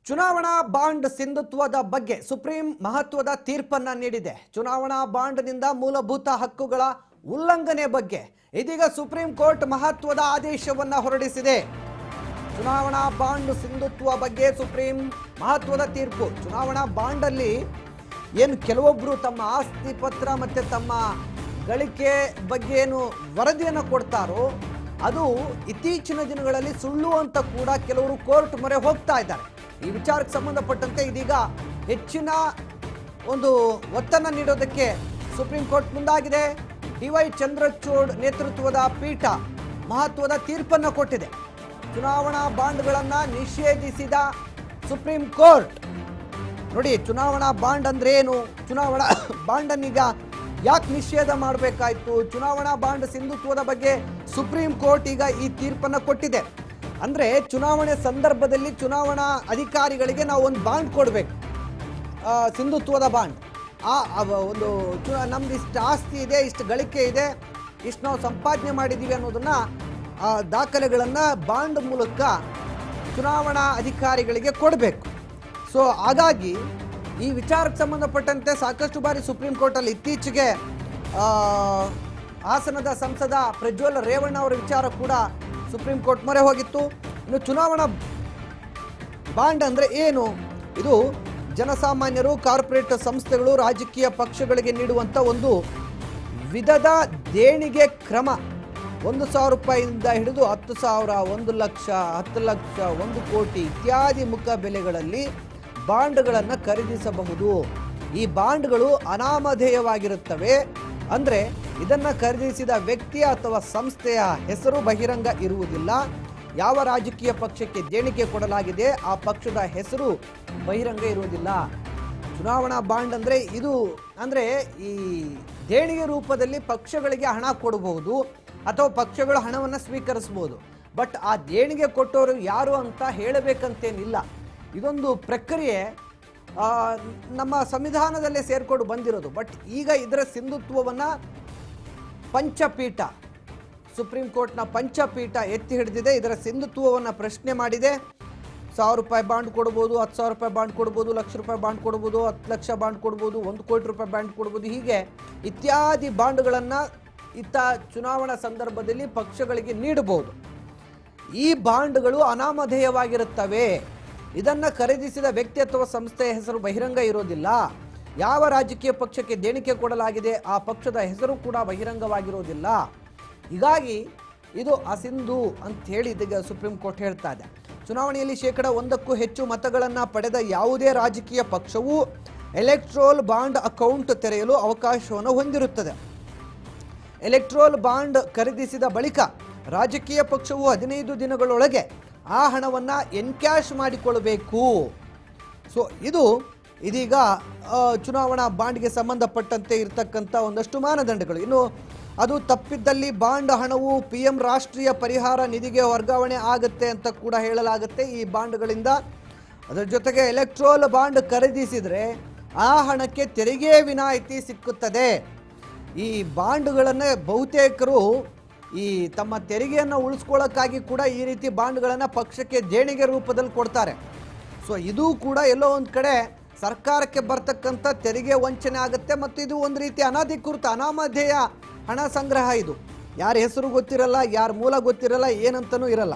ಚುನಾವಣಾ ಬಾಂಡ್ ಸಿಂಧುತ್ವದ ಬಗ್ಗೆ ಸುಪ್ರೀಂ ಮಹತ್ವದ ತೀರ್ಪನ್ನ ನೀಡಿದೆ. ಚುನಾವಣಾ ಬಾಂಡ್ನಿಂದ ಮೂಲಭೂತ ಹಕ್ಕುಗಳ ಉಲ್ಲಂಘನೆ ಬಗ್ಗೆ ಇದೀಗ ಸುಪ್ರೀಂ ಕೋರ್ಟ್ ಮಹತ್ವದ ಆದೇಶವನ್ನ ಹೊರಡಿಸಿದೆ. ಚುನಾವಣಾ ಬಾಂಡ್ ಸಿಂಧುತ್ವ ಬಗ್ಗೆ ಸುಪ್ರೀಂ ಮಹತ್ವದ ತೀರ್ಪು. ಚುನಾವಣಾ ಬಾಂಡ್ ಅಲ್ಲಿ ಏನು ಕೆಲವೊಬ್ಬರು ತಮ್ಮ ಆಸ್ತಿ ಪತ್ರ ಮತ್ತೆ ತಮ್ಮ ಗಳಿಕೆ ಬಗ್ಗೆ ಏನು ವರದಿಯನ್ನು ಕೊಡ್ತಾರೋ ಅದು ಇತ್ತೀಚಿನ ದಿನಗಳಲ್ಲಿ ಸುಳ್ಳು ಅಂತ ಕೂಡ ಕೆಲವರು ಕೋರ್ಟ್ ಮೊರೆ ಹೋಗ್ತಾ ಇದ್ದಾರೆ. ಈ ವಿಚಾರಕ್ಕೆ ಸಂಬಂಧಪಟ್ಟಂತೆ ಇದೀಗ ಹೆಚ್ಚಿನ ಒಂದು ಒತ್ತನ್ನು ನೀಡೋದಕ್ಕೆ ಸುಪ್ರೀಂ ಕೋರ್ಟ್ ಮುಂದಾಗಿದೆ. ಡಿ.ವೈ. ಚಂದ್ರಚೂಡ್ ನೇತೃತ್ವದ ಪೀಠ ಮಹತ್ವದ ತೀರ್ಪನ್ನು ಕೊಟ್ಟಿದೆ. ಚುನಾವಣಾ ಬಾಂಡ್ಗಳನ್ನು ನಿಷೇಧಿಸಿದ ಸುಪ್ರೀಂ ಕೋರ್ಟ್. ನೋಡಿ, ಚುನಾವಣಾ ಬಾಂಡ್ ಅಂದ್ರೆ ಏನು, ಚುನಾವಣಾ ಬಾಂಡನ್ನೀಗ ಯಾಕೆ ನಿಷೇಧ ಮಾಡಬೇಕಾಯ್ತು, ಚುನಾವಣಾ ಬಾಂಡ್ ಸಿಂಧುತ್ವದ ಬಗ್ಗೆ ಸುಪ್ರೀಂ ಕೋರ್ಟ್ ಈಗ ಈ ತೀರ್ಪನ್ನು ಕೊಟ್ಟಿದೆ. ಅಂದರೆ ಚುನಾವಣೆ ಸಂದರ್ಭದಲ್ಲಿ ಚುನಾವಣಾ ಅಧಿಕಾರಿಗಳಿಗೆ ನಾವು ಒಂದು ಬಾಂಡ್ ಕೊಡಬೇಕು, ಸಿಂಧುತ್ವದ ಬಾಂಡ್. ಒಂದು ನಮ್ದು ಇಷ್ಟು ಆಸ್ತಿ ಇದೆ, ಇಷ್ಟು ಗಳಿಕೆ ಇದೆ, ಇಷ್ಟು ನಾವು ಸಂಪಾದನೆ ಮಾಡಿದ್ದೀವಿ ಅನ್ನೋದನ್ನು ದಾಖಲೆಗಳನ್ನು ಬಾಂಡ್ ಮೂಲಕ ಚುನಾವಣಾ ಅಧಿಕಾರಿಗಳಿಗೆ ಕೊಡಬೇಕು. ಸೊ ಹಾಗಾಗಿ ಈ ವಿಚಾರಕ್ಕೆ ಸಂಬಂಧಪಟ್ಟಂತೆ ಸಾಕಷ್ಟು ಬಾರಿ ಸುಪ್ರೀಂ ಕೋರ್ಟಲ್ಲಿ ಇತ್ತೀಚೆಗೆ ಹಾಸನದ ಸಂಸದ ಪ್ರಜ್ವಲ್ ರೇವಣ್ಣ ಅವರ ವಿಚಾರ ಕೂಡ ಸುಪ್ರೀಂ ಕೋರ್ಟ್ ಮೊರೆ ಹೋಗಿತ್ತು. ಇನ್ನು ಚುನಾವಣಾ ಬಾಂಡ್ ಅಂದರೆ ಏನು, ಇದು ಜನಸಾಮಾನ್ಯರು, ಕಾರ್ಪೊರೇಟ್ ಸಂಸ್ಥೆಗಳು, ರಾಜಕೀಯ ಪಕ್ಷಗಳಿಗೆ ನೀಡುವಂಥ ಒಂದು ವಿಧದ ದೇಣಿಗೆ ಕ್ರಮ. 1,000 ರೂಪಾಯಿಯಿಂದ ಹಿಡಿದು 10,000, 1 ಲಕ್ಷ, 10 ಲಕ್ಷ, 1 ಕೋಟಿ ಇತ್ಯಾದಿ ಮುಖ ಬೆಲೆಗಳಲ್ಲಿ ಬಾಂಡ್ಗಳನ್ನು ಖರೀದಿಸಬಹುದು. ಈ ಬಾಂಡ್ಗಳು ಅನಾಮಧೇಯವಾಗಿರುತ್ತವೆ. ಅಂದರೆ ಇದನ್ನು ಖರೀದಿಸಿದ ವ್ಯಕ್ತಿ ಅಥವಾ ಸಂಸ್ಥೆಯ ಹೆಸರು ಬಹಿರಂಗ ಇರುವುದಿಲ್ಲ. ಯಾವ ರಾಜಕೀಯ ಪಕ್ಷಕ್ಕೆ ದೇಣಿಗೆ ಕೊಡಲಾಗಿದೆ ಆ ಪಕ್ಷದ ಹೆಸರು ಬಹಿರಂಗ ಇರುವುದಿಲ್ಲ. ಚುನಾವಣಾ ಬಾಂಡ್ ಅಂದರೆ ಇದು ಅಂದರೆ ಈ ದೇಣಿಗೆ ರೂಪದಲ್ಲಿ ಪಕ್ಷಗಳಿಗೆ ಹಣ ಕೊಡಬಹುದು ಅಥವಾ ಪಕ್ಷಗಳು ಹಣವನ್ನು ಸ್ವೀಕರಿಸಬಹುದು. ಬಟ್ ಆ ದೇಣಿಗೆ ಕೊಟ್ಟವರು ಯಾರು ಅಂತ ಹೇಳಬೇಕಂತೇನಿಲ್ಲ. ಇದೊಂದು ಪ್ರಕ್ರಿಯೆ ನಮ್ಮ ಸಂವಿಧಾನದಲ್ಲೇ ಸೇರ್ಕೊಂಡು ಬಂದಿರೋದು. ಬಟ್ ಈಗ ಇದರ ಸಿಂಧುತ್ವವನ್ನು ಪಂಚಪೀಠ, ಸುಪ್ರೀಂ ಕೋರ್ಟ್ನ ಪಂಚಪೀಠ ಎತ್ತಿ ಹಿಡಿದಿದೆ. ಇದರ ಸಿಂಧುತ್ವವನ್ನು ಪ್ರಶ್ನೆ ಮಾಡಿದೆ. 1,000 ರೂಪಾಯಿ ಬಾಂಡ್ ಕೊಡ್ಬೋದು, 10,000 ರೂಪಾಯಿ ಬಾಂಡ್ ಕೊಡ್ಬೋದು, 1,00,000 ರೂಪಾಯಿ ಬಾಂಡ್ ಕೊಡ್ಬೋದು, 10 ಲಕ್ಷ ಬಾಂಡ್ ಕೊಡ್ಬೋದು, 1 ಕೋಟಿ ರೂಪಾಯಿ ಬಾಂಡ್ ಕೊಡ್ಬೋದು. ಹೀಗೆ ಇತ್ಯಾದಿ ಬಾಂಡ್ಗಳನ್ನು ಚುನಾವಣಾ ಸಂದರ್ಭದಲ್ಲಿ ಪಕ್ಷಗಳಿಗೆ ನೀಡಬಹುದು. ಈ ಬಾಂಡ್ಗಳು ಅನಾಮಧೇಯವಾಗಿರುತ್ತವೆ. ಇದನ್ನು ಖರೀದಿಸಿದ ವ್ಯಕ್ತಿ ಅಥವಾ ಸಂಸ್ಥೆಯ ಹೆಸರು ಬಹಿರಂಗ ಇರೋದಿಲ್ಲ. ಯಾವ ರಾಜಕೀಯ ಪಕ್ಷಕ್ಕೆ ದೇಣಿಗೆ ಕೊಡಲಾಗಿದೆ ಆ ಪಕ್ಷದ ಹೆಸರು ಕೂಡ ಬಹಿರಂಗವಾಗಿರೋದಿಲ್ಲ. ಹೀಗಾಗಿ ಇದು ಅಸಿಂಧು ಅಂತ ಹೇಳಿ ಇದೀಗ ಸುಪ್ರೀಂ ಕೋರ್ಟ್ ಹೇಳ್ತಾ ಇದೆ. ಚುನಾವಣೆಯಲ್ಲಿ 1%ಕ್ಕೂ ಹೆಚ್ಚು ಮತಗಳನ್ನು ಪಡೆದ ಯಾವುದೇ ರಾಜಕೀಯ ಪಕ್ಷವು ಎಲೆಕ್ಟ್ರೋಲ್ ಬಾಂಡ್ ಅಕೌಂಟ್ ತೆರೆಯಲು ಅವಕಾಶವನ್ನು ಹೊಂದಿರುತ್ತದೆ. ಎಲೆಕ್ಟ್ರೋಲ್ ಬಾಂಡ್ ಖರೀದಿಸಿದ ಬಳಿಕ ರಾಜಕೀಯ ಪಕ್ಷವು 15 ದಿನಗಳೊಳಗೆ ಆ ಹಣವನ್ನು ಎನ್ಕ್ಯಾಶ್ ಮಾಡಿಕೊಳ್ಳಬೇಕು. ಸೊ ಇದೀಗ ಚುನಾವಣಾ ಬಾಂಡ್ಗೆ ಸಂಬಂಧಪಟ್ಟಂತೆ ಇರತಕ್ಕಂಥ ಒಂದಷ್ಟು ಮಾನದಂಡಗಳು. ಇನ್ನು ಅದು ತಪ್ಪಿದ್ದಲ್ಲಿ ಬಾಂಡ್ ಹಣವು PM ರಾಷ್ಟ್ರೀಯ ಪರಿಹಾರ ನಿಧಿಗೆ ವರ್ಗಾವಣೆ ಆಗುತ್ತೆ ಅಂತ ಕೂಡ ಹೇಳಲಾಗುತ್ತೆ ಈ ಬಾಂಡ್ಗಳಿಂದ. ಅದರ ಜೊತೆಗೆ ಎಲೆಕ್ಟ್ರೋಲ್ ಬಾಂಡ್ ಖರೀದಿಸಿದರೆ ಆ ಹಣಕ್ಕೆ ತೆರಿಗೆ ವಿನಾಯಿತಿ ಸಿಕ್ಕುತ್ತದೆ. ಈ ಬಾಂಡ್ಗಳನ್ನು ಬಹುತೇಕರು ಈ ತಮ್ಮ ತೆರಿಗೆಯನ್ನು ಉಳಿಸ್ಕೊಳ್ಳೋಕ್ಕಾಗಿ ಕೂಡ ಈ ರೀತಿ ಬಾಂಡ್ಗಳನ್ನು ಪಕ್ಷಕ್ಕೆ ದೇಣಿಗೆ ರೂಪದಲ್ಲಿ ಕೊಡ್ತಾರೆ. ಸೊ ಇದು ಕೂಡ ಎಲ್ಲೋ ಒಂದು ಕಡೆ ಸರ್ಕಾರಕ್ಕೆ ಬರ್ತಕ್ಕಂಥ ತೆರಿಗೆ ವಂಚನೆ ಆಗುತ್ತೆ. ಮತ್ತು ಇದು ಒಂದು ರೀತಿ ಅನಧಿಕೃತ ಅನಾಮಧೇಯ ಹಣ ಸಂಗ್ರಹ. ಇದು ಯಾರ ಹೆಸರು ಗೊತ್ತಿರಲ್ಲ, ಯಾರ ಮೂಲ ಗೊತ್ತಿರಲ್ಲ, ಏನಂತನೂ ಇರಲ್ಲ.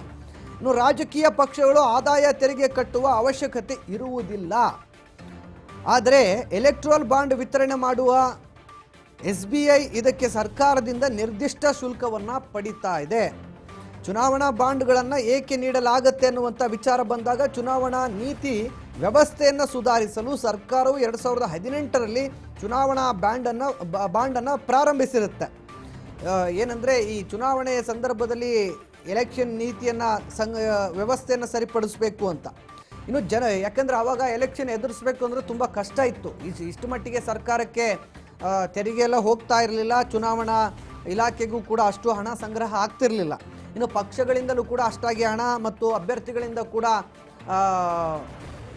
ಇನ್ನು ರಾಜಕೀಯ ಪಕ್ಷಗಳು ಆದಾಯ ತೆರಿಗೆ ಕಟ್ಟುವ ಅವಶ್ಯಕತೆ ಇರುವುದಿಲ್ಲ. ಆದರೆ ಎಲೆಕ್ಟ್ರೋಲ್ ಬಾಂಡ್ ವಿತರಣೆ ಮಾಡುವ SBI ಇದಕ್ಕೆ ಸರ್ಕಾರದಿಂದ ನಿರ್ದಿಷ್ಟ ಶುಲ್ಕವನ್ನು ಪಡಿತಾ ಇದೆ. ಚುನಾವಣಾ ಬಾಂಡ್ಗಳನ್ನು ಏಕೆ ನೀಡಲಾಗುತ್ತೆ ಅನ್ನುವಂಥ ವಿಚಾರ ಬಂದಾಗ ಚುನಾವಣಾ ನೀತಿ ವ್ಯವಸ್ಥೆಯನ್ನು ಸುಧಾರಿಸಲು ಸರ್ಕಾರವು 2018ರಲ್ಲಿ ಚುನಾವಣಾ ಬಾಂಡನ್ನು ಪ್ರಾರಂಭಿಸಿರುತ್ತೆ. ಏನಂದರೆ ಈ ಚುನಾವಣೆಯ ಸಂದರ್ಭದಲ್ಲಿ ಎಲೆಕ್ಷನ್ ನೀತಿಯನ್ನು ವ್ಯವಸ್ಥೆಯನ್ನು ಸರಿಪಡಿಸಬೇಕು ಅಂತ. ಇನ್ನು ಯಾಕಂದರೆ ಆವಾಗ ಎಲೆಕ್ಷನ್ ಎದುರಿಸಬೇಕು ಅಂದರೆ ತುಂಬ ಕಷ್ಟ ಇತ್ತು. ಇಷ್ಟು ಮಟ್ಟಿಗೆ ಸರ್ಕಾರಕ್ಕೆ ತೆರಿಗೆ ಎಲ್ಲ ಹೋಗ್ತಾ ಇರಲಿಲ್ಲ. ಚುನಾವಣಾ ಇಲಾಖೆಗೂ ಕೂಡ ಅಷ್ಟು ಹಣ ಸಂಗ್ರಹ ಆಗ್ತಿರಲಿಲ್ಲ. ಇನ್ನು ಪಕ್ಷಗಳಿಂದಲೂ ಕೂಡ ಅಷ್ಟಾಗಿ ಹಣ ಮತ್ತು ಅಭ್ಯರ್ಥಿಗಳಿಂದ ಕೂಡ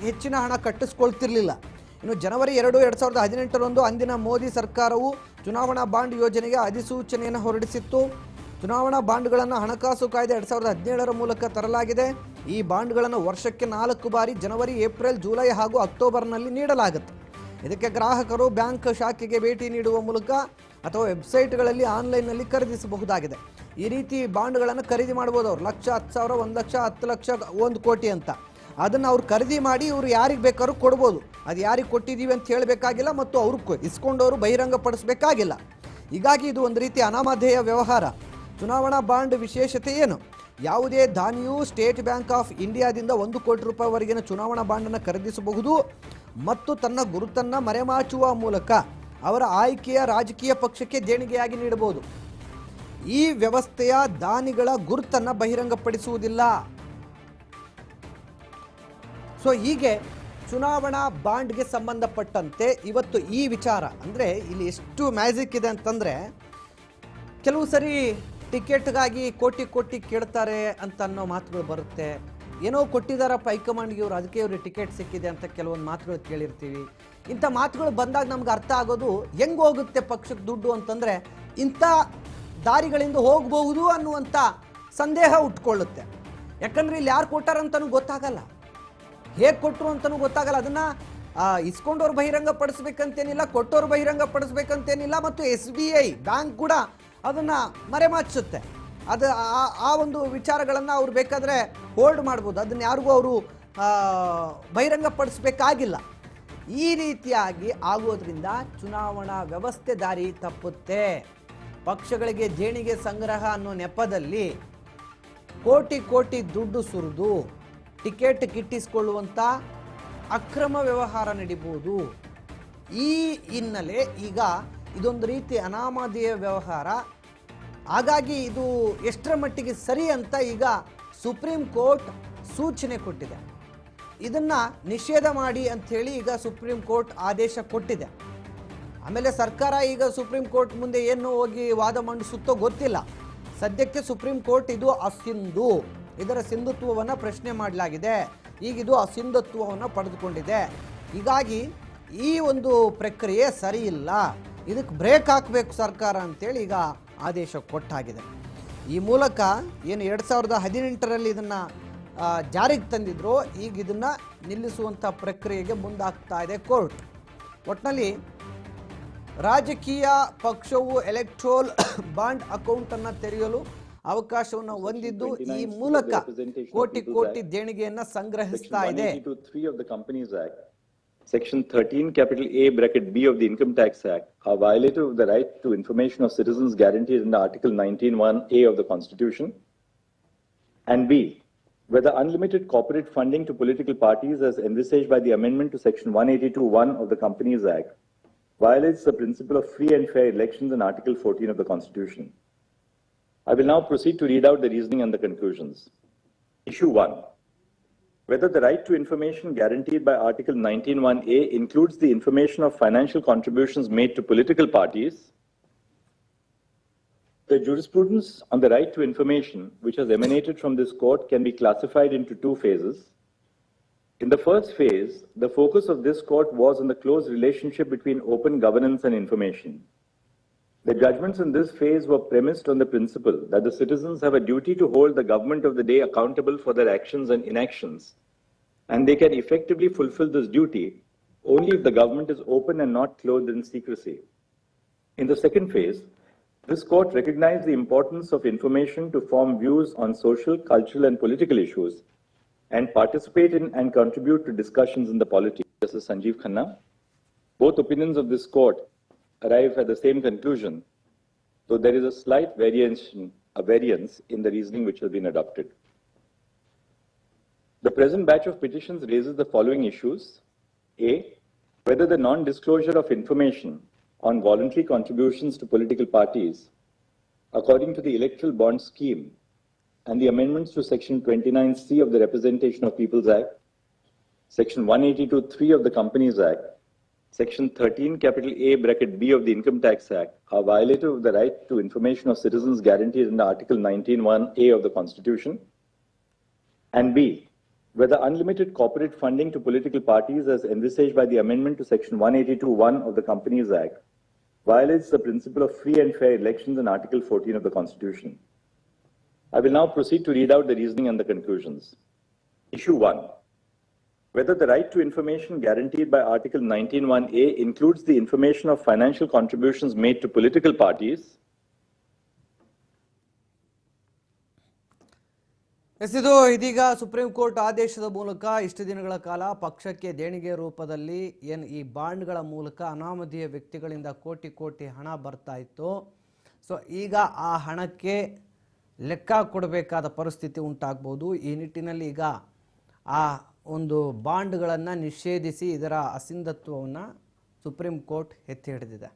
ಹೆಚ್ಚಿನ ಹಣ ಕಟ್ಟಿಸ್ಕೊಳ್ತಿರ್ಲಿಲ್ಲ. ಇನ್ನು ಜನವರಿ 2, 2018ರಂದು ಅಂದಿನ ಮೋದಿ ಸರ್ಕಾರವು ಚುನಾವಣಾ ಬಾಂಡ್ ಯೋಜನೆಗೆ ಅಧಿಸೂಚನೆಯನ್ನು ಹೊರಡಿಸಿತ್ತು. ಚುನಾವಣಾ ಬಾಂಡ್ಗಳನ್ನು ಹಣಕಾಸು ಕಾಯ್ದೆ 2017 ಮೂಲಕ ತರಲಾಗಿದೆ. ಈ ಬಾಂಡ್ಗಳನ್ನು ವರ್ಷಕ್ಕೆ 4 ಬಾರಿ ಜನವರಿ, ಏಪ್ರಿಲ್, ಜುಲೈ ಹಾಗೂ ಅಕ್ಟೋಬರ್ನಲ್ಲಿ ನೀಡಲಾಗುತ್ತೆ. ಇದಕ್ಕೆ ಗ್ರಾಹಕರು ಬ್ಯಾಂಕ್ ಶಾಖೆಗೆ ಭೇಟಿ ನೀಡುವ ಮೂಲಕ ಅಥವಾ ವೆಬ್ಸೈಟ್ಗಳಲ್ಲಿ ಆನ್ಲೈನ್ನಲ್ಲಿ ಖರೀದಿಸಬಹುದಾಗಿದೆ. ಈ ರೀತಿ ಬಾಂಡ್ಗಳನ್ನು ಖರೀದಿ ಮಾಡ್ಬೋದು. ಅವರು 1,00,000, 10,000, 1 ಲಕ್ಷ, 10 ಲಕ್ಷ, 1 ಕೋಟಿ ಅಂತ ಅದನ್ನು ಅವ್ರು ಖರೀದಿ ಮಾಡಿ ಇವರು ಯಾರಿಗೆ ಬೇಕಾದ್ರೂ ಕೊಡ್ಬೋದು. ಅದು ಯಾರಿಗೆ ಕೊಟ್ಟಿದ್ದೀವಿ ಅಂತ ಹೇಳಬೇಕಾಗಿಲ್ಲ ಮತ್ತು ಅವರು ಇಸ್ಕೊಂಡವರು ಬಹಿರಂಗಪಡಿಸಬೇಕಾಗಿಲ್ಲ. ಹೀಗಾಗಿ ಇದು ಒಂದು ರೀತಿ ಅನಾಮಧೇಯ ವ್ಯವಹಾರ. ಚುನಾವಣಾ ಬಾಂಡ್ ವಿಶೇಷತೆ ಏನು? ಯಾವುದೇ ದಾನಿಯು ಸ್ಟೇಟ್ ಬ್ಯಾಂಕ್ ಆಫ್ ಇಂಡಿಯಾದಿಂದ 1 ಕೋಟಿ ರೂಪಾಯಿವರೆಗಿನ ಚುನಾವಣಾ ಬಾಂಡನ್ನು ಖರೀದಿಸಬಹುದು ಮತ್ತು ತನ್ನ ಗುರುತನ್ನು ಮರೆಮಾಚುವ ಮೂಲಕ ಅವರ ಆಯ್ಕೆಯ ರಾಜಕೀಯ ಪಕ್ಷಕ್ಕೆ ದೇಣಿಗೆಯಾಗಿ ನೀಡಬಹುದು. ಈ ವ್ಯವಸ್ಥೆಯ ದಾನಿಗಳ ಗುರುತನ್ನು ಬಹಿರಂಗಪಡಿಸುವುದಿಲ್ಲ. ಸೊ ಹೀಗೆ ಚುನಾವಣಾ ಬಾಂಡ್ಗೆ ಸಂಬಂಧಪಟ್ಟಂತೆ ಇವತ್ತು ಈ ವಿಚಾರ ಅಂದರೆ ಇಲ್ಲಿ ಎಷ್ಟು ಮ್ಯಾಜಿಕ್ ಇದೆ ಅಂತಂದರೆ, ಕೆಲವು ಸರಿ ಟಿಕೆಟ್ಗಾಗಿ ಕೋಟಿ ಕೇಳ್ತಾರೆ ಅಂತ ಅನ್ನೋ ಮಾತುಗಳು ಬರುತ್ತೆ. ಏನೋ ಕೊಟ್ಟಿದ್ದಾರಪ್ಪ ಹೈಕಮಾಂಡ್ಗೆ ಇವರು, ಅದಕ್ಕೆ ಇವ್ರಿಗೆ ಟಿಕೆಟ್ ಸಿಕ್ಕಿದೆ ಅಂತ ಕೆಲವೊಂದು ಮಾತುಗಳು ಕೇಳಿರ್ತೀವಿ. ಇಂಥ ಮಾತುಗಳು ಬಂದಾಗ ನಮ್ಗೆ ಅರ್ಥ ಆಗೋದು ಹೆಂಗೆ ಹೋಗುತ್ತೆ ಪಕ್ಷಕ್ಕೆ ದುಡ್ಡು ಅಂತಂದರೆ ಇಂಥ ದಾರಿಗಳಿಂದ ಹೋಗಬಹುದು ಅನ್ನುವಂಥ ಸಂದೇಹ ಉಟ್ಕೊಳ್ಳುತ್ತೆ. ಯಾಕಂದರೆ ಇಲ್ಲಿ ಯಾರು ಕೊಟ್ಟಾರಂತನೂ ಗೊತ್ತಾಗಲ್ಲ, ಹೇಗೆ ಕೊಟ್ಟರು ಅಂತಲೂ ಗೊತ್ತಾಗಲ್ಲ. ಅದನ್ನು ಇಸ್ಕೊಂಡವ್ರು ಬಹಿರಂಗ ಪಡಿಸ್ಬೇಕಂತೇನಿಲ್ಲ, ಕೊಟ್ಟವ್ರು ಬಹಿರಂಗ ಪಡಿಸ್ಬೇಕಂತೇನಿಲ್ಲ. ಮತ್ತು SBI ಬ್ಯಾಂಕ್ ಕೂಡ ಅದನ್ನು ಮರೆಮಾಚುತ್ತೆ. ಅದು ಆ ಒಂದು ವಿಚಾರಗಳನ್ನು ಅವ್ರು ಬೇಕಾದರೆ ಹೋಲ್ಡ್ ಮಾಡ್ಬೋದು. ಅದನ್ನು ಯಾರಿಗೂ ಅವರು ಬಹಿರಂಗ ಪಡಿಸ್ಬೇಕಾಗಿಲ್ಲ. ಈ ರೀತಿಯಾಗಿ ಆಗೋದ್ರಿಂದ ಚುನಾವಣಾ ವ್ಯವಸ್ಥೆ ದಾರಿ ತಪ್ಪುತ್ತೆ. ಪಕ್ಷಗಳಿಗೆ ದೇಣಿಗೆ ಸಂಗ್ರಹ ಅನ್ನೋ ನೆಪದಲ್ಲಿ ಕೋಟಿ ದುಡ್ಡು ಸುರಿದು ಟಿಕೆಟ್ ಗಿಟ್ಟಿಸಿಕೊಳ್ಳುವಂಥ ಅಕ್ರಮ ವ್ಯವಹಾರ ನಡೀಬೋದು. ಈ ಹಿನ್ನೆಲೆ ಈಗ ಇದೊಂದು ರೀತಿ ಅನಾಮಧೇಯ ವ್ಯವಹಾರ. ಹಾಗಾಗಿ ಇದು ಎಷ್ಟರ ಮಟ್ಟಿಗೆ ಸರಿ ಅಂತ ಈಗ ಸುಪ್ರೀಂ ಕೋರ್ಟ್ ಸೂಚನೆ ಕೊಟ್ಟಿದೆ. ಇದನ್ನು ನಿಷೇಧ ಮಾಡಿ ಅಂಥೇಳಿ ಈಗ ಸುಪ್ರೀಂ ಕೋರ್ಟ್ ಆದೇಶ ಕೊಟ್ಟಿದೆ. ಆಮೇಲೆ ಸರ್ಕಾರ ಈಗ ಸುಪ್ರೀಂ ಕೋರ್ಟ್ ಮುಂದೆ ಏನು ಹೋಗಿ ವಾದ ಮಂಡಿಸುತ್ತೋ ಗೊತ್ತಿಲ್ಲ. ಸದ್ಯಕ್ಕೆ ಸುಪ್ರೀಂ ಕೋರ್ಟ್ ಇದು ಅಸಿಂಧು, ಇದರ ಸಿಂಧುತ್ವವನ್ನು ಪ್ರಶ್ನೆ ಮಾಡಲಾಗಿದೆ. ಈಗ ಇದು ಅಸಿಂಧುತ್ವವನ್ನು ಪಡೆದುಕೊಂಡಿದೆ. ಹೀಗಾಗಿ ಈ ಒಂದು ಪ್ರಕ್ರಿಯೆ ಸರಿ ಇಲ್ಲ, ಇದಕ್ಕೆ ಬ್ರೇಕ್ ಹಾಕಬೇಕು ಸರ್ಕಾರ ಅಂತೇಳಿ ಈಗ ಆದೇಶ ಕೊಟ್ಟಾಗಿದೆ. ಈ ಮೂಲಕ ಏನು 2018ರಲ್ಲಿ ಇದನ್ನು ಜಾರಿಗೆ ತಂದಿದ್ರು, ಈಗ ಇದನ್ನು ನಿಲ್ಲಿಸುವಂಥ ಪ್ರಕ್ರಿಯೆಗೆ ಮುಂದಾಗ್ತಾ ಇದೆ ಕೋರ್ಟ್. ಒಟ್ಟಿನಲ್ಲಿ ರಾಜಕೀಯ ಪಕ್ಷವು ಎಲೆಕ್ಟ್ರೋಲ್ ಬಾಂಡ್ ಅಕೌಂಟನ್ನು ತೆರೆಯಲು ಅವಕಾಶವನ್ನು ಹೊಂದಿದ್ದು ಈ ಮೂಲಕ ಕೋಟಿ ದೇಣಿಗೆಯನ್ನು ಸಂಗ್ರಹಿಸ್ತಾ ಇದೆ. Section 13 capital A bracket B of the Income Tax Act are violative of the right to information of citizens guaranteed under Article 19(1)A of the Constitution, and B, whether unlimited corporate funding to political parties as envisaged by the amendment to Section 182(1) of the Companies Act violates the principle of free and fair elections in Article 14 of the Constitution. I will now proceed to read out the reasoning and the conclusions. Issue 1. Whether the right to information guaranteed by Article 19(1)A includes the information of financial contributions made to political parties. The jurisprudence on the right to information, which has emanated from this court, can be classified into 2 phases. In the first phase, the focus of this court was on the close relationship between open governance and information. The judgments in this phase were premised on the principle that the citizens have a duty to hold the government of the day accountable for their actions and inactions, and they can effectively fulfill this duty only if the government is open and not clothed in secrecy. In the second phase, this court recognized the importance of information to form views on social, cultural, and political issues, and participate in and contribute to discussions in the polity. Justice Sanjeev Khanna. Both opinions of this court arrive at the same conclusion, though there is a slight variance in the reasoning which has been adopted. The present batch of petitions raises the following issues. A, whether the non-disclosure of information on voluntary contributions to political parties according to the Electoral Bond Scheme and the amendments to Section 29C of the Representation of Peoples Act, Section 182(3) of the Companies Act, Section 13 capital A bracket B of the Income Tax Act are violative of the right to information of citizens guaranteed under Article 19(1)A of the Constitution, and B, whether unlimited corporate funding to political parties as envisaged by the amendment to Section 182(1) of the Companies Act violates the principle of free and fair elections in Article 14 of the Constitution. I will now proceed to read out the reasoning and the conclusions. Issue 1. Whether the right to information guaranteed by Article 19(1)A includes the information of financial contributions made to political parties. ಇದು ಇದೀಗ supreme court ಆದೇಶದ ಮೂಲಕ ಇಷ್ಟು ದಿನಗಳ ಕಾಲ ಪಕ್ಷಕ್ಕೆ ದೇಣಿಗೆ ರೂಪದಲ್ಲಿ ಏನು ಈ ಬಾಂಡ್ಗಳ ಮೂಲಕ ಅನಾಮಧೇಯ ವ್ಯಕ್ತಿಗಳಿಂದ ಕೋಟಿ ಕೋಟಿ ಹಣ ಬರ್ತಾ ಇತ್ತು. ಸೊ ಈಗ ಆ ಹಣಕ್ಕೆ ಲೆಕ್ಕ ಕೊಡಬೇಕಾದ ಪರಿಸ್ಥಿತಿ ಉಂಟಾಗ್ಬೋದು. ಈ ನಿಟ್ಟಿನಲ್ಲಿ ಈಗ ಆ ಒಂದು ಬಾಂಡ್ಗಳನ್ನು ನಿಷೇಧಿಸಿ ಇದರ ಅಸಿಂಧತ್ವವನ್ನು ಸುಪ್ರೀಂ ಕೋರ್ಟ್ ಎತ್ತಿ ಹಿಡಿದಿದೆ.